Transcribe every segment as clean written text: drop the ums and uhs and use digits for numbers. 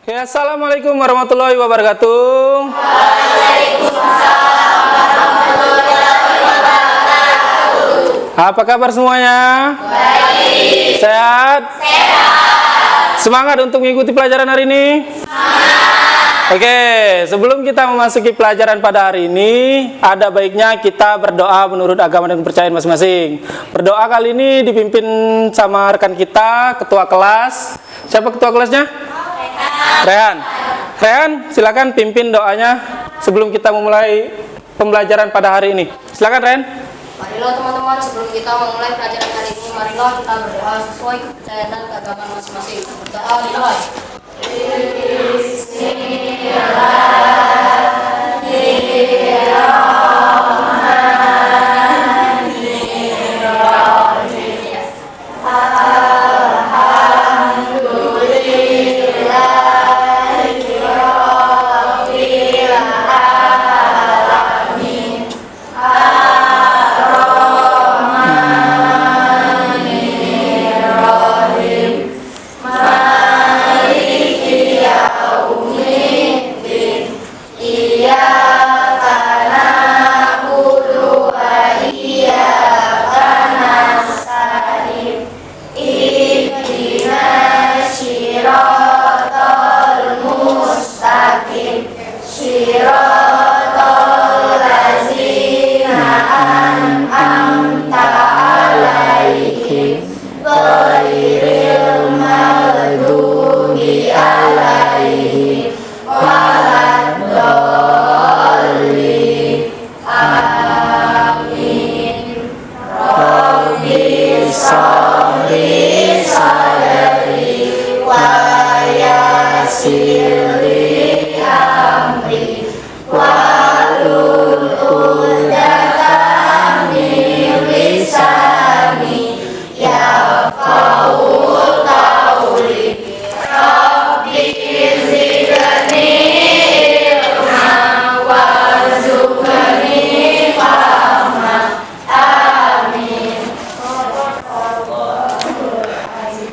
Ya, assalamualaikum warahmatullahi wabarakatuh. Waalaikumsalam warahmatullahi wabarakatuh. Apa kabar semuanya? Baik. Sehat? Sehat. Semangat untuk mengikuti pelajaran hari ini? Semangat. Oke, sebelum kita memasuki pelajaran pada hari ini, ada baiknya kita berdoa menurut agama dan kepercayaan masing-masing. Berdoa kali ini dipimpin sama rekan kita, ketua kelas. Siapa ketua kelasnya? Rehan. Rehan, silakan pimpin doanya sebelum kita memulai pembelajaran pada hari ini. Silakan, Rehan. Marilah teman-teman, sebelum kita memulai pelajaran hari ini, marilah kita berdoa sesuai kepercayaan dan keagamaan masing-masing. Berdoa dimulai.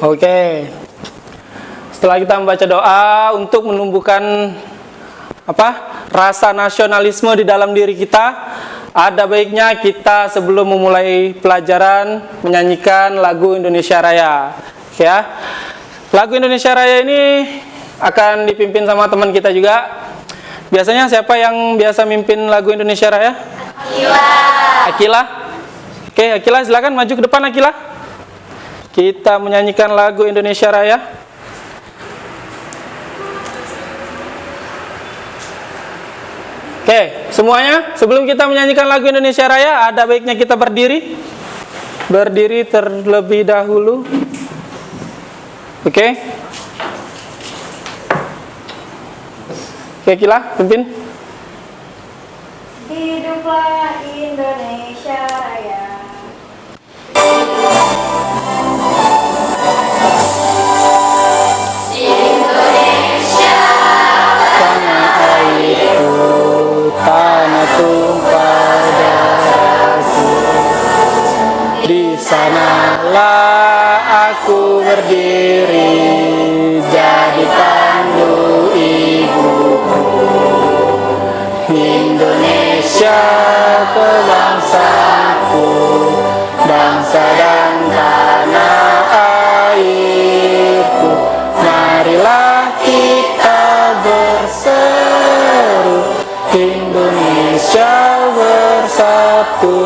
Oke. Setelah kita membaca doa untuk menumbuhkan rasa nasionalisme di dalam diri kita, ada baiknya kita sebelum memulai pelajaran menyanyikan lagu Indonesia Raya. Oke ya. Lagu Indonesia Raya ini akan dipimpin sama teman kita juga. Biasanya siapa yang biasa mimpin lagu Indonesia Raya? Akila. Oke, Akila silakan maju ke depan, Akila. Kita menyanyikan lagu Indonesia Raya. Oke, semuanya sebelum kita menyanyikan lagu Indonesia Raya, ada baiknya kita berdiri. Berdiri terlebih dahulu. Oke. Oke, Akila, pimpin. Hiduplah Indonesia Raya. Tanah tumpah darahku, di sanalah aku berdiri, jadi pandu ibuku. Indonesia kebangsaanku, bangsa dan tanah airku. Marilah kita berseru, Indonesia bersatu.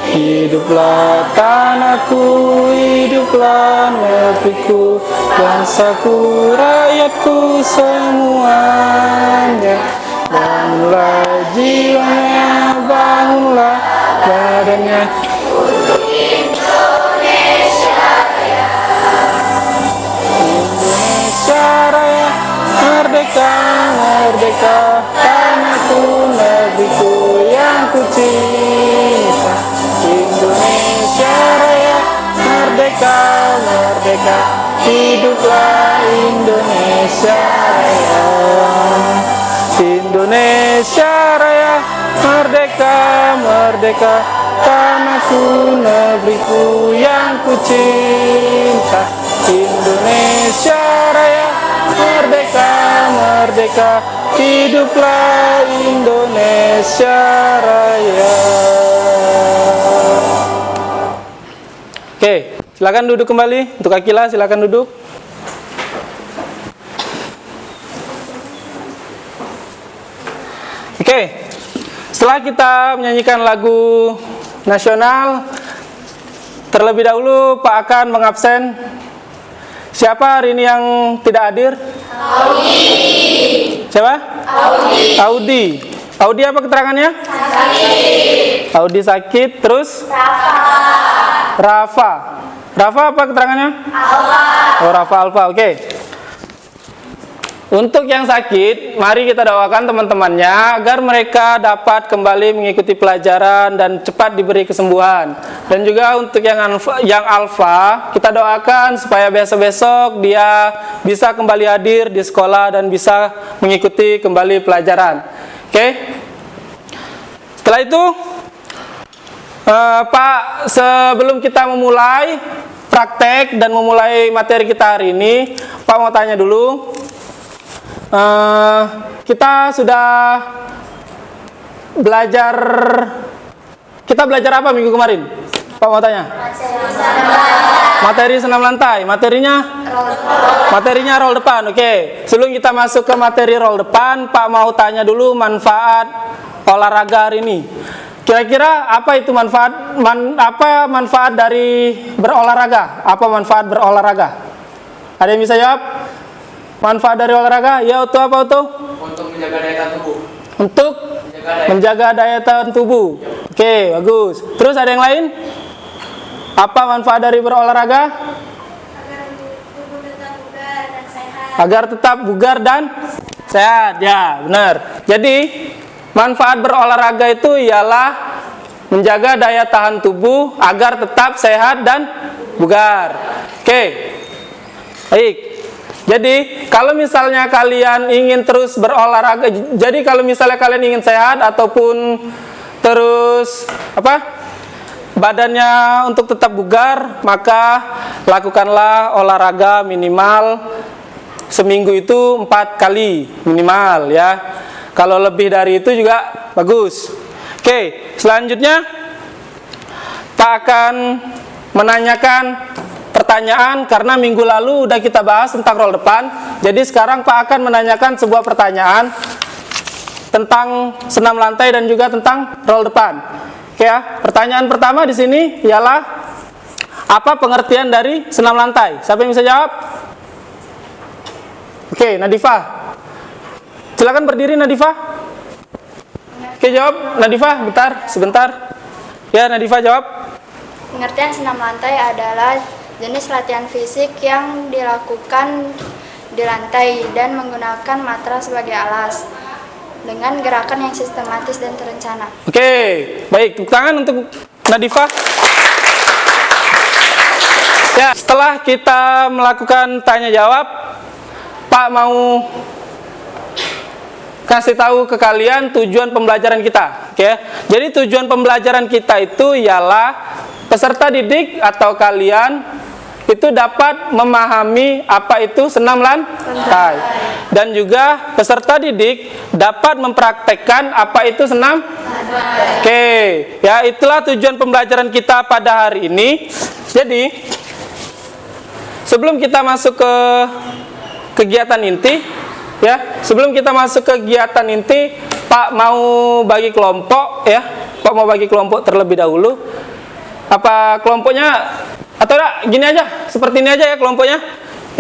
Hiduplah tanahku, hiduplah negeriku, bangsaku, rakyatku semuanya. Bangunlah jiwanya, bangunlah badannya, untuk Indonesia Raya. Indonesia Raya, merdeka, merdeka, tanahku, negeriku yang ku cinta. Indonesia Raya, merdeka, merdeka, hiduplah Indonesia Raya. Indonesia Raya, merdeka, merdeka, tanahku, negeriku yang ku cinta. Indonesia Raya, merdeka, hiduplah Indonesia Raya. Oke, silakan duduk kembali. Untuk Akila, silakan duduk. Oke, setelah kita menyanyikan lagu nasional, terlebih dahulu Pak akan mengabsen. Siapa hari ini yang tidak hadir? Audi. Siapa? Audi. Audi apa keterangannya? Sakit. Audi sakit. Terus? Rafa. Rafa apa keterangannya? Alfa. Oh, Rafa Alfa. Oke. Untuk yang sakit, mari kita doakan teman-temannya agar mereka dapat kembali mengikuti pelajaran dan cepat diberi kesembuhan. Dan juga untuk yang alfa, kita doakan supaya besok-besok dia bisa kembali hadir di sekolah dan bisa mengikuti kembali pelajaran. Oke? Setelah itu, Pak, sebelum kita memulai praktek dan memulai materi kita hari ini, Pak mau tanya dulu. Kita sudah belajar apa minggu kemarin? Pak mau tanya. Materi senam lantai. Materinya roll depan. Oke. Sebelum kita masuk ke materi roll depan, Pak mau tanya dulu manfaat olahraga hari ini. Kira-kira apa itu apa manfaat dari berolahraga? Apa manfaat berolahraga? Ada yang bisa jawab? Manfaat dari olahraga? Ya, untuk apa itu? Untuk menjaga daya tahan tubuh. Untuk menjaga daya tahan tubuh. Oke, bagus. Terus ada yang lain? Apa manfaat dari berolahraga? Agar tetap bugar dan sehat. Ya, benar. Jadi, manfaat berolahraga itu ialah menjaga daya tahan tubuh agar tetap sehat dan bugar. Oke. Baik. Jadi, kalau misalnya kalian ingin terus berolahraga, jadi kalau misalnya kalian ingin sehat ataupun terus badannya untuk tetap bugar, maka lakukanlah olahraga minimal seminggu itu 4 kali minimal ya. Kalau lebih dari itu juga bagus. Oke, selanjutnya Pak akan menanyakan pertanyaan karena minggu lalu udah kita bahas tentang roll depan. Jadi sekarang Pak akan menanyakan sebuah pertanyaan tentang senam lantai dan juga tentang roll depan. Oke ya. Pertanyaan pertama di sini ialah apa pengertian dari senam lantai? Siapa yang bisa jawab? Oke, Nadifa. Silakan berdiri Nadifa. Oke, jawab Nadifa, sebentar. Ya, Nadifa jawab. Pengertian senam lantai adalah jenis latihan fisik yang dilakukan di lantai dan menggunakan matras sebagai alas dengan gerakan yang sistematis dan terencana. Oke, baik. Tepuk tangan untuk Nadifa. Ya, setelah kita melakukan tanya jawab, Pak mau kasih tahu ke kalian tujuan pembelajaran kita. Oke. Jadi tujuan pembelajaran kita itu ialah peserta didik atau kalian itu dapat memahami apa itu senam lantai. Dan juga peserta didik dapat mempraktekkan apa itu senam lantai. Oke, ya itulah tujuan pembelajaran kita pada hari ini. Jadi, sebelum kita masuk ke kegiatan inti, ya, sebelum kita masuk ke kegiatan inti, Pak mau bagi kelompok, ya. Pak mau bagi kelompok terlebih dahulu. Apa kelompoknya? Atau enggak, gini aja, seperti ini aja ya kelompoknya.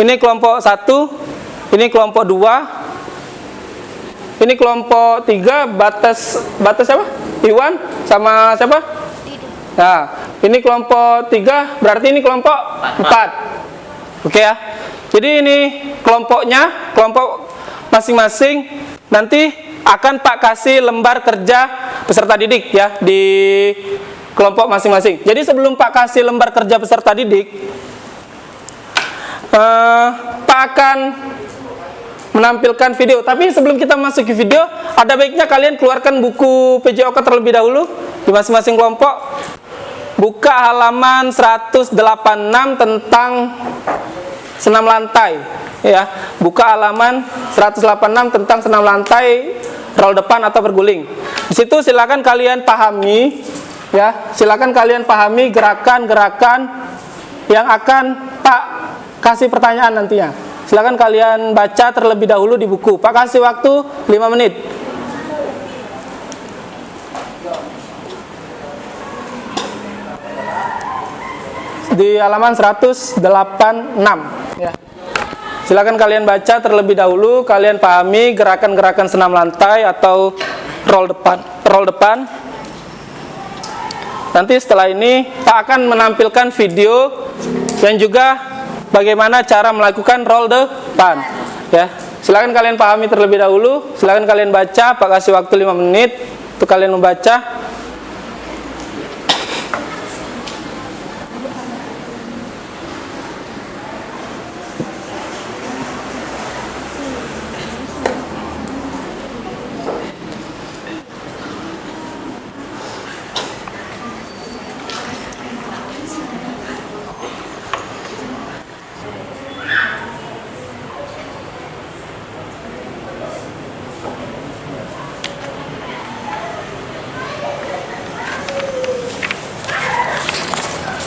Ini kelompok 1, ini kelompok 2, ini kelompok 3, batas siapa? Iwan sama siapa? Nah, ini kelompok 3, berarti ini kelompok 4. Oke ya. Jadi ini kelompoknya, kelompok masing-masing nanti akan Pak kasih lembar kerja peserta didik ya di kelompok masing-masing. Jadi sebelum Pak kasih lembar kerja peserta didik, Pak akan menampilkan video. Tapi sebelum kita masuk ke video, ada baiknya kalian keluarkan buku PJOK terlebih dahulu di masing-masing kelompok. Buka halaman 186 tentang senam lantai. Ya, buka halaman 186 tentang senam lantai, roll depan atau berguling. Di situ silakan kalian pahami, ya, silakan kalian pahami gerakan-gerakan yang akan Pak kasih pertanyaan nantinya. Silakan kalian baca terlebih dahulu di buku. Pak kasih waktu 5 menit. Di halaman 186, ya. Silakan kalian baca terlebih dahulu, kalian pahami gerakan-gerakan senam lantai atau roll depan. Nanti setelah ini Pak akan menampilkan video yang juga bagaimana cara melakukan roll depan. Ya, silakan kalian pahami terlebih dahulu, silakan kalian baca. Pak kasih waktu 5 menit untuk kalian membaca.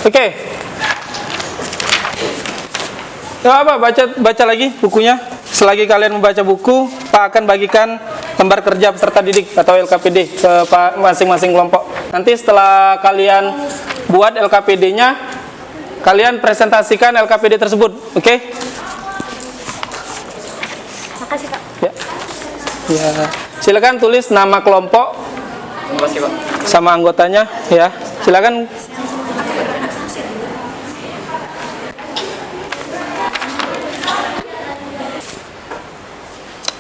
Oke. Gak apa, baca lagi bukunya. Selagi kalian membaca buku, Pak akan bagikan lembar kerja peserta didik atau LKPD ke masing-masing kelompok. Nanti setelah kalian buat LKPD-nya, kalian presentasikan LKPD tersebut, oke? Makasih, Pak. Ya. Ya. Silakan tulis nama kelompok. Terima kasih, Pak. Sama anggotanya, ya. Silakan.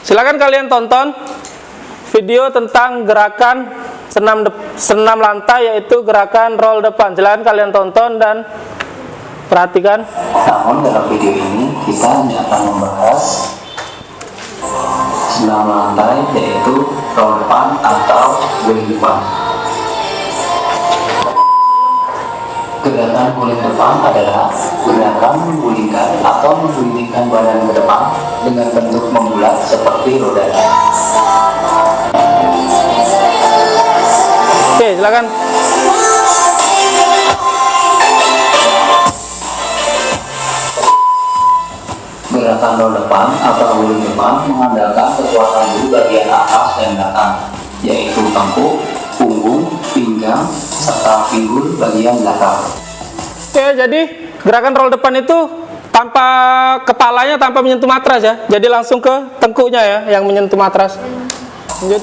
Silakan kalian tonton video tentang gerakan senam lantai, yaitu gerakan roll depan. Silakan kalian tonton dan perhatikan. Namun dalam video ini kita hanya akan membahas senam lantai, yaitu roll depan atau guling depan. Gerakan guling depan adalah gerakan menggulingkan atau menggulingkan badan ke depan dengan bentuk membulat seperti roda. Oke, silakan. Gerakan roll depan atau guling depan mengandalkan kekuatan di bagian atas dan belakang, yaitu tengkuk, punggung, pinggang, serta pinggul bagian belakang. Oke, jadi gerakan roll depan itu tanpa kepalanya, tanpa menyentuh matras ya. Jadi langsung ke tengkuknya ya, yang menyentuh matras. Lanjut.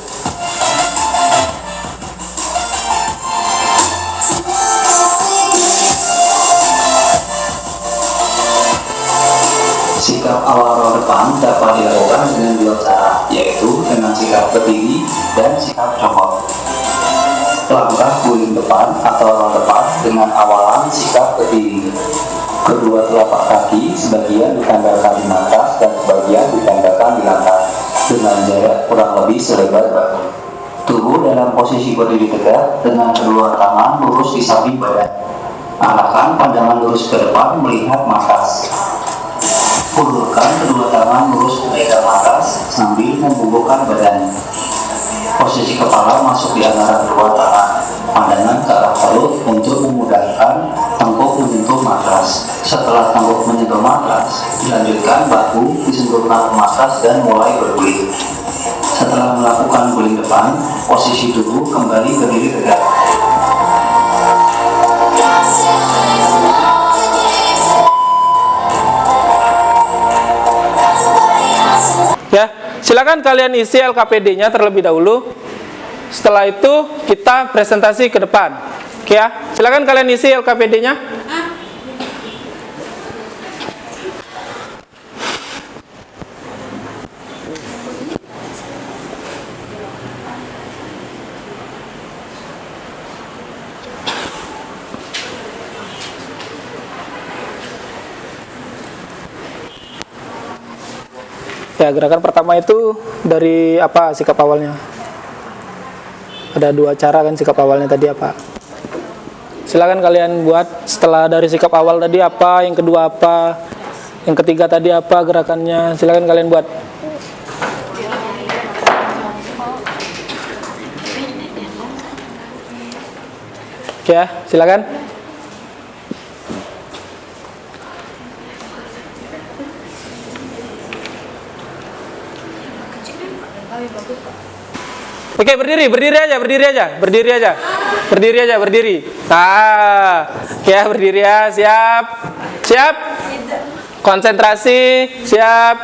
Sikap awal roll depan dapat dilakukan dengan dua cara, yaitu dengan sikap berdiri dan sikap congkok. Langkah guling depan atau roll depan dengan awalan sikap berdiri. Kedua telapak kaki sebagian ditempelkan di matras dan sebagian ditempelkan di lantai dengan jarak kurang lebih selebar batu. Tubuh dalam posisi berdiri tegak dengan kedua tangan lurus di samping badan. Arahkan pandangan lurus ke depan melihat matras. Ulurkan kedua tangan lurus memegang matras sambil membungkukkan badan. Posisi kepala masuk di antara kedua tangan. Pandangan ke arah perut untuk memudahkan tengkuk menyentuh matras. Setelah tengkuk menyentuh matras, dilanjutkan bahu disentuhkan ke matras dan mulai berguling. Setelah melakukan guling depan, posisi tubuh kembali berdiri tegak. Ya, silakan kalian isi LKPD-nya terlebih dahulu. Setelah itu kita presentasi ke depan. Oke ya, silakan kalian isi LKPD-nya. Ya, gerakan pertama itu dari apa sikap awalnya? Ada dua cara kan sikap awalnya tadi apa? Silakan kalian buat setelah dari sikap awal tadi apa, yang kedua apa, Yang ketiga tadi apa gerakannya? Silakan kalian buat. Oke ya, silakan. Oke, berdiri aja. Nah, ya berdiri ya, siap. Konsentrasi, siap.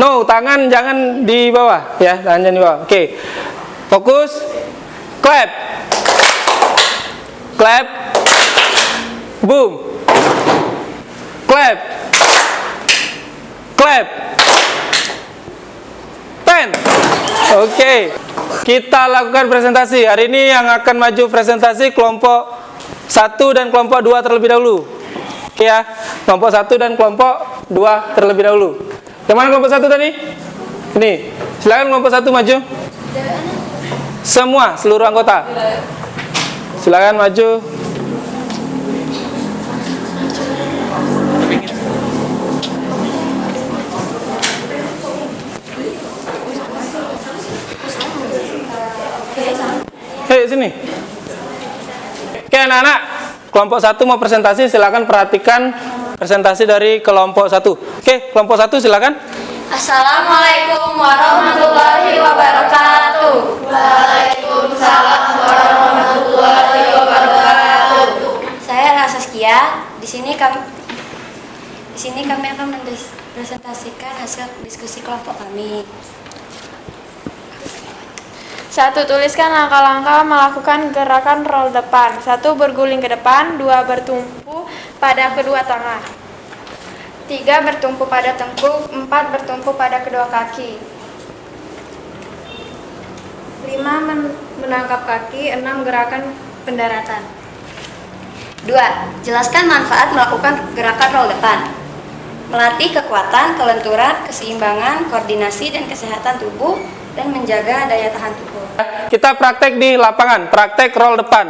No, tangan jangan di bawah, ya, tangan jangan di bawah. Oke, fokus, clap, boom, clap, 10. Oke, kita lakukan presentasi. Hari ini yang akan maju presentasi kelompok 1 dan kelompok 2 terlebih dahulu. Oke ya, kelompok 1 dan kelompok 2 terlebih dahulu. Yang mana kelompok 1 tadi? Ini, silakan kelompok 1 maju. Semua, seluruh anggota. Silakan maju. Hei, sini. Oke anak-anak, kelompok 1 mau presentasi, silakan perhatikan presentasi dari kelompok 1. Oke, kelompok 1 silakan. Assalamualaikum warahmatullahi wabarakatuh. Waalaikumsalam warahmatullahi wabarakatuh. Saya Saskia. Di sini kami akan mempresentasikan hasil diskusi kelompok kami. 1. Tuliskan langkah-langkah melakukan gerakan roll depan. 1. Berguling ke depan. 2. Bertumpu pada kedua tangan. 3. Bertumpu pada tengkuk. 4. Bertumpu pada kedua kaki. 5. Menangkap kaki. 6. Gerakan pendaratan. 2. Jelaskan manfaat melakukan gerakan roll depan. Melatih kekuatan, kelenturan, keseimbangan, koordinasi, dan kesehatan tubuh, dan menjaga daya tahan tubuh. Kita praktek di lapangan, praktek roll depan.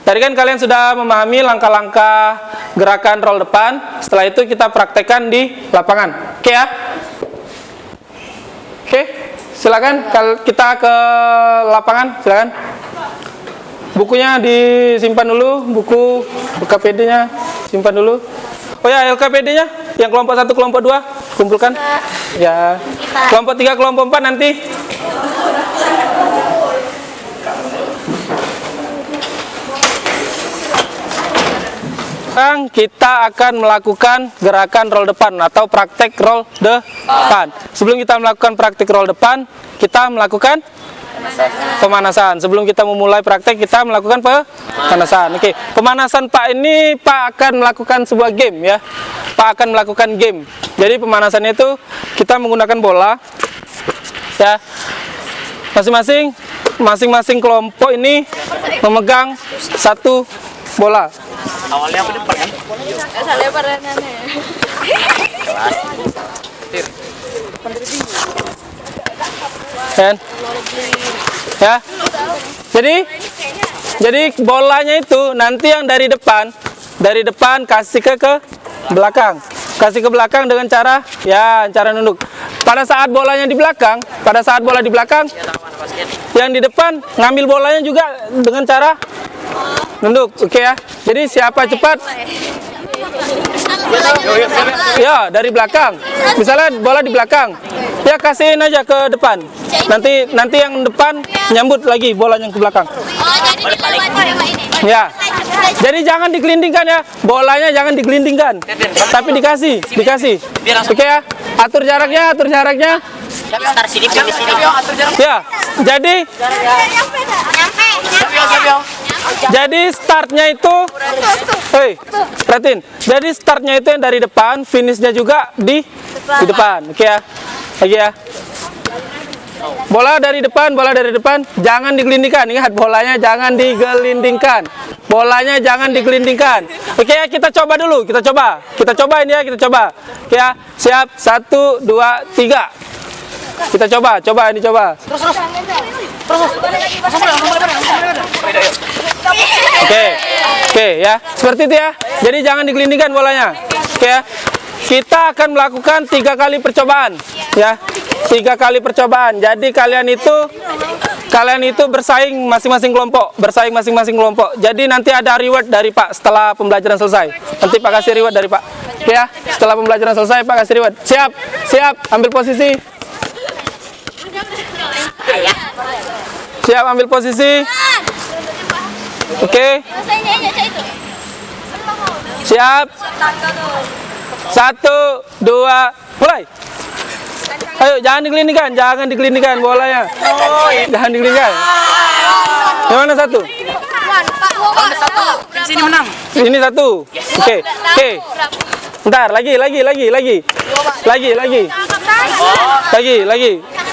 Tadi kan kalian sudah memahami langkah-langkah gerakan roll depan. Setelah itu kita praktekkan di lapangan. Oke ya? Oke, silakan kita ke lapangan, silakan. Bukunya disimpan dulu, buku LKPD-nya simpan dulu. Oh ya, LKPD-nya yang kelompok 1, kelompok 2 kumpulkan. Ya. Kelompok 3, kelompok 4 nanti. Sekarang kita akan melakukan gerakan roll depan atau praktek roll depan. Sebelum kita melakukan praktek roll depan, kita melakukan pemanasan. Sebelum kita memulai praktek, kita melakukan pemanasan. Oke, pemanasan Pak ini Pak akan melakukan sebuah game ya. Pak akan melakukan game. Jadi pemanasannya itu kita menggunakan bola ya. Masing-masing kelompok ini memegang satu bola. Awalnya aku depan kan? Kan? Ya. Jadi bolanya itu nanti yang dari depan kasih ke belakang. Kasih ke belakang dengan cara nunduk. Pada saat bola di belakang, yang di depan ngambil bolanya juga dengan cara nunduk. Oke ya. Jadi siapa cepat? Ya, dari belakang. Misalnya bola di belakang. Ya kasihin aja ke depan. Nanti yang depan nyambut lagi bolanya ke belakang. Ya. Jadi jangan digelindingkan ya. Bolanya jangan digelindingkan. Tapi dikasih. Oke ya. Atur jaraknya. Ya. Jadi startnya itu perhatiin. Jadi startnya itu yang dari depan, finishnya juga di depan. Oke ya. Lagi ya. Bola dari depan, jangan digelindingkan. Ingat, bolanya jangan digelindingkan. Oke ya, kita coba dulu. Kita coba ini ya, Oke ya, siap. 1, 2, 3. Kita coba. Terus. Oke ya, seperti itu ya. Jadi jangan digelindingkan bolanya. Oke ya. kita akan melakukan 3 kali percobaan, ya. 3 kali percobaan. Jadi kalian itu bersaing masing-masing kelompok, Jadi nanti ada reward dari Pak setelah pembelajaran selesai. Nanti Pak kasih reward dari Pak. Oke ya. Setelah pembelajaran selesai Pak kasih reward. Siap. Ambil posisi. Siap, ambil posisi. Oke. Siap. 1, 2, mulai. Ayo, jangan dikelinikan bolanya. Jangan dikelinikan. Yang mana satu? Sini menang. Ini satu. Oke. Bentar, lagi.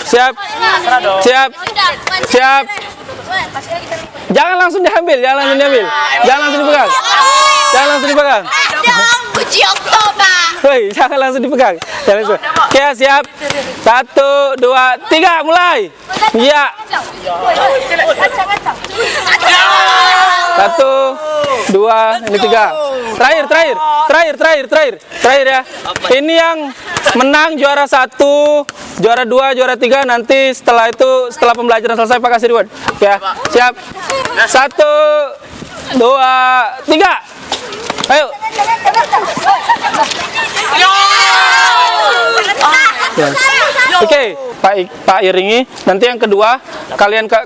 Siap. Jangan langsung diambil. Jangan langsung dipegang. Woi, jangan langsung dipegang. Oke, siap. 1, 2, 3, mulai. Iya. 1, 2, ini 3. Terakhir ya. Ini yang menang juara 1, juara 2, juara 3. Nanti setelah pembelajaran selesai Pak kasih reward. Ya, siap. 1, 2, 3. Ayo. Ya. Oke, Pak iringi. Nanti yang kedua,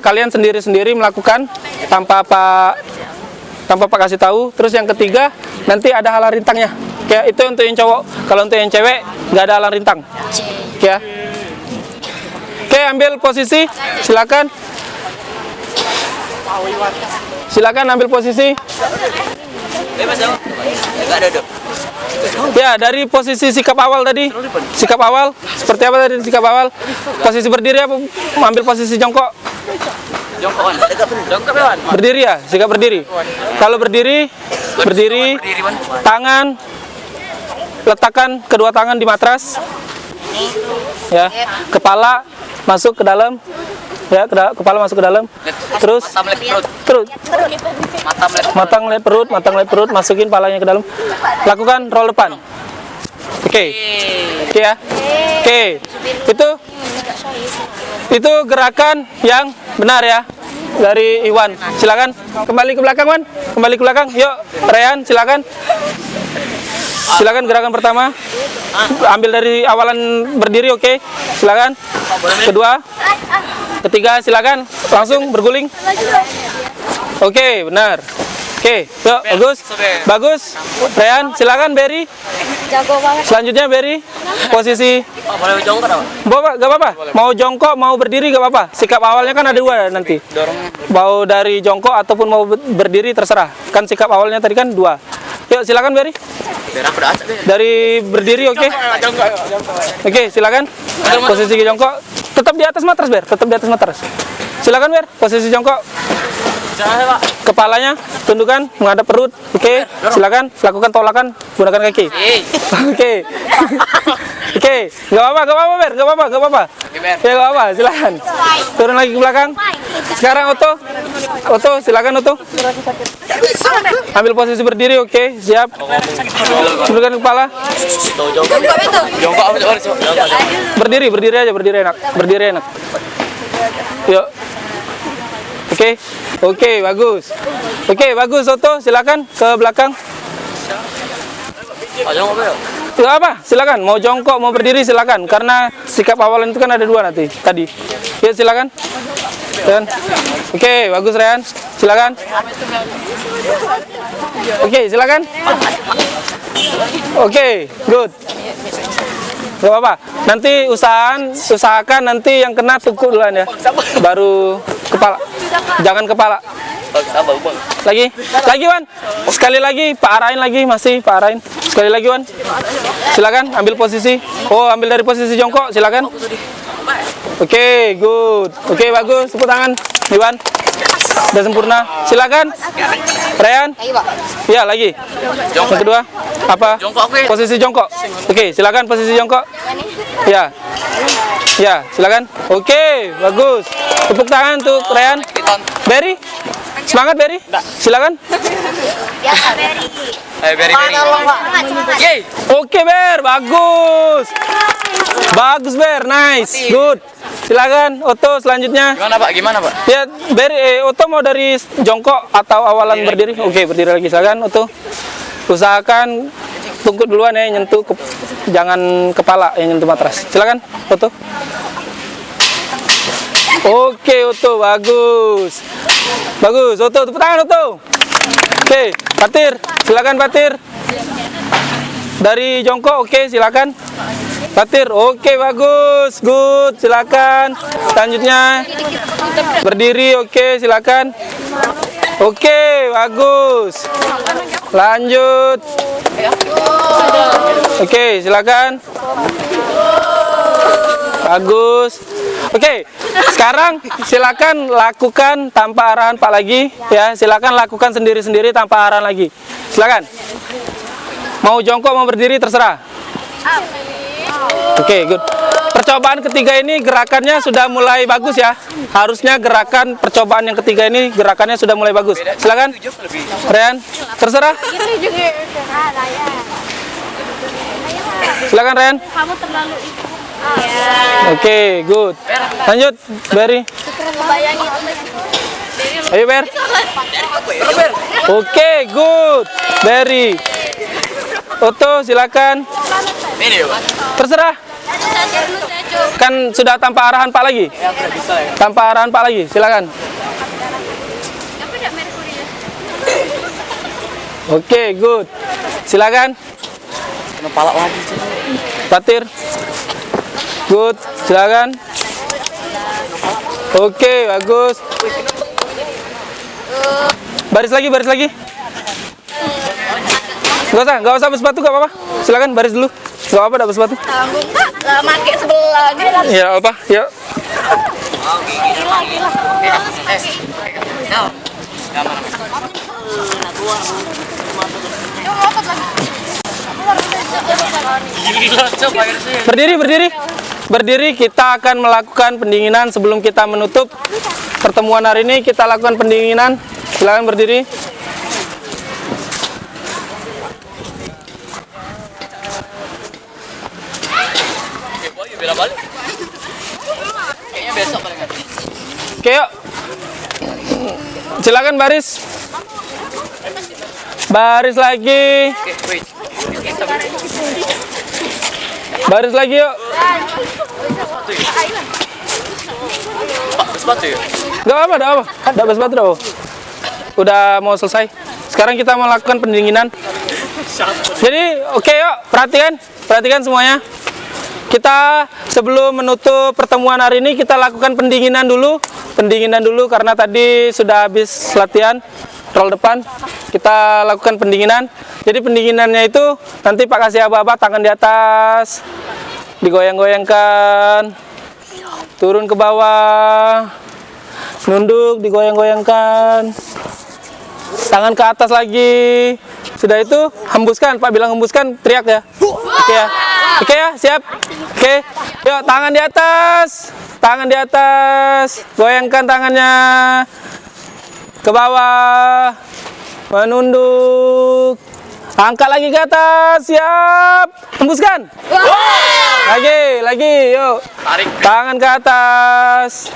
kalian sendiri-sendiri melakukan tanpa Pak kasih tahu. Terus yang ketiga, nanti ada halang rintangnya. Kayak itu untuk yang cowok. Kalau untuk yang cewek, nggak ada halang rintang. Oke ya. Oke, ambil posisi. Silakan ambil posisi. Ya, dari posisi sikap awal tadi. Sikap awal, seperti apa tadi sikap awal? Posisi berdiri apa? Ambil posisi jongkok. Berdiri ya, sikap berdiri. Kalau berdiri, tangan, letakkan kedua tangan di matras. Ya, kepala masuk ke dalam. Ya, kepala masuk ke dalam. Terus mata ngeliat perut, masukin palanya ke dalam. Lakukan roll depan. Oke ya. Oke. Itu gerakan yang benar ya. Dari Iwan. Silakan kembali ke belakang, Wan. Kembali ke belakang. Yuk, Ryan, silakan. Silakan gerakan pertama. Ambil dari awalan berdiri, oke. Silakan. Kedua. Ketiga, silakan langsung berguling. Oke, benar. Oke, yuk, bagus. Ryan, silakan Berry. Selanjutnya Berry, posisi. Gak apa-apa. Mau jongkok, mau berdiri gak apa-apa. Sikap awalnya kan ada 2 nanti. Mau dari jongkok ataupun mau berdiri terserah. Kan sikap awalnya tadi kan 2. Yuk, silakan Berry. Dari berdiri, oke. Oke, silakan. Posisi jongkok. Tetap di atas matras, Ber. Silakan, Ber. Posisi jongkok. Kepalanya tundukkan menghadap perut. Oke, silakan lakukan tolakan gunakan kaki. Oke. Gak apa-apa, Ber. Gak apa-apa. Ya, gak apa-apa. Silakan. Turun lagi ke belakang. Sekarang Oto, silakan Oto. Ambil posisi berdiri, oke. Siap. Tundukkan kepala. Berdiri aja, berdiri enak. Yuk. Oke, bagus Oto, silakan ke belakang. Gak apa, silakan. Mau jongkok, mau berdiri silakan. Karena sikap awalan itu kan ada 2 nanti. Tadi. Ya, silakan. Oke, bagus Ryan. Silakan. Oke, silakan. Oke, good. Gak apa-apa. Nanti usahakan nanti yang kena tukuk duluan ya. Baru kepala. Jangan kepala. Lagi Wan. Sekali lagi, Pak arahin lagi, masih Pak arahin. Sekali lagi Wan. Silakan ambil posisi. Oh, ambil dari posisi jongkok, silakan. Oke, good. Oke, bagus. Tepuk tangan, Iwan. Sudah sempurna. Silakan. Ryan. Ya, lagi. Yang kedua. Apa? Posisi jongkok. Oke, silakan posisi jongkok. Ya. Ya, silakan. Oke, bagus. Tepuk tangan untuk Ryan. Berry. Semangat Berry. Silakan. Oke Ber, bagus. Bagus Ber, nice, good. Silakan Oto selanjutnya. Gimana Pak? Ya, Oto mau dari jongkok atau awalan berdiri? Oke, berdiri lagi. Silakan Oto. Usahakan tungkuk duluan ya, nyentuh jangan kepala yang nyentuh matras. Silakan Oto. Oke Oto, bagus. Bagus, Oto, tepuk tangan Oto. Oke, Patir, silakan Patir. Dari jongkok, oke, silakan. Patir, oke, bagus, good, silakan. Selanjutnya berdiri, oke, silakan. Oke, bagus. Lanjut. Oke, silakan. Bagus. Oke, sekarang silakan lakukan tanpa arahan Pak lagi, ya. Silakan lakukan sendiri-sendiri tanpa arahan lagi. Silakan. Mau jongkok, mau berdiri, terserah. Oke, good. Percobaan ketiga ini gerakannya sudah mulai bagus ya. Harusnya gerakan percobaan yang ketiga ini gerakannya sudah mulai bagus. Silakan. Rian, terserah. Silakan Rian. Oke, good. Lanjut, Berry. Ayo Ber. Oke, good. Berry. Oto, silakan. Terserah. Kan sudah tanpa arahan Pak lagi. Tanpa arahan Pak lagi, silakan. Oke, good. Silakan. Patir. Good, silakan. Oke, bagus. Baris lagi, baris lagi. Gak usah bersepatu, gak apa-apa. Silakan baris dulu. Gak apa-apa, gak bersepatu. Pakai sebelah lagi. Ya apa? Yuk. Berdiri, kita akan melakukan pendinginan sebelum kita menutup pertemuan hari ini. Kita lakukan pendinginan. Silakan berdiri. Oke, yuk. Silakan baris. Baris lagi. Baris lagi yuk. Gak apa-apa, gak apa-apa. Gak bersepatu, gak apa-apa. Udah mau selesai. Sekarang kita melakukan pendinginan. Jadi, oke yuk. Perhatikan semuanya. Kita sebelum menutup pertemuan hari ini, kita lakukan pendinginan dulu. Pendinginan dulu karena tadi sudah habis latihan roll depan. Kita lakukan pendinginan. Jadi pendinginannya itu nanti Pak kasih aba-aba, tangan di atas, digoyang-goyangkan, turun ke bawah, nunduk, digoyang-goyangkan, tangan ke atas lagi. Sudah itu hembuskan, Pak bilang hembuskan, teriak ya. Oke ya, oke ya, siap. Oke, yuk tangan di atas, goyangkan tangannya ke bawah, menunduk. Angkat lagi ke atas, siap. Hembuskan. Lagi, yuk. Tangan ke atas.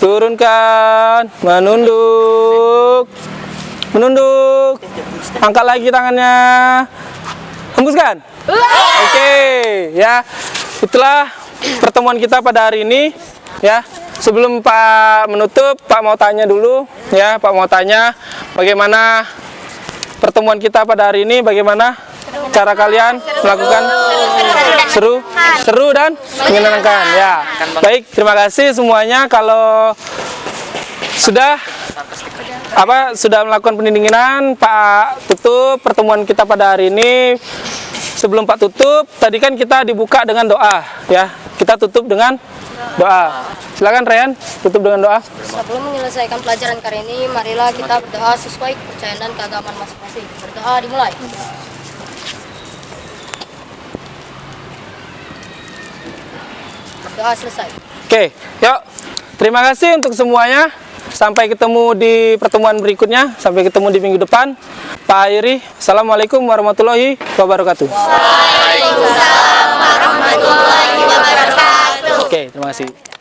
Turunkan, menunduk. Angkat lagi tangannya. Hembuskan. Oke, ya. Itulah pertemuan kita pada hari ini, ya. Sebelum Pak menutup, Pak mau tanya dulu, ya. Pak mau tanya bagaimana pertemuan kita pada hari ini, bagaimana cara kalian melakukan? Seru dan menyenangkan, ya. Baik, terima kasih semuanya. Kalau sudah melakukan pendinginan, Pak tutup pertemuan kita pada hari ini. Sebelum Pak tutup, tadi kan kita dibuka dengan doa, ya. Kita tutup dengan doa. Silakan Ryan, tutup dengan doa. Sebelum menyelesaikan pelajaran kali ini, marilah kita berdoa sesuai kepercayaan dan keagamaan masing-masing. Berdoa dimulai. Berdoa selesai. Oke, yuk. Terima kasih untuk semuanya. Sampai ketemu di pertemuan berikutnya. Sampai ketemu di minggu depan. Pak Airi, Assalamualaikum warahmatullahi wabarakatuh. Waalaikumsalam warahmatullahi wabarakatuh. Oke, terima kasih.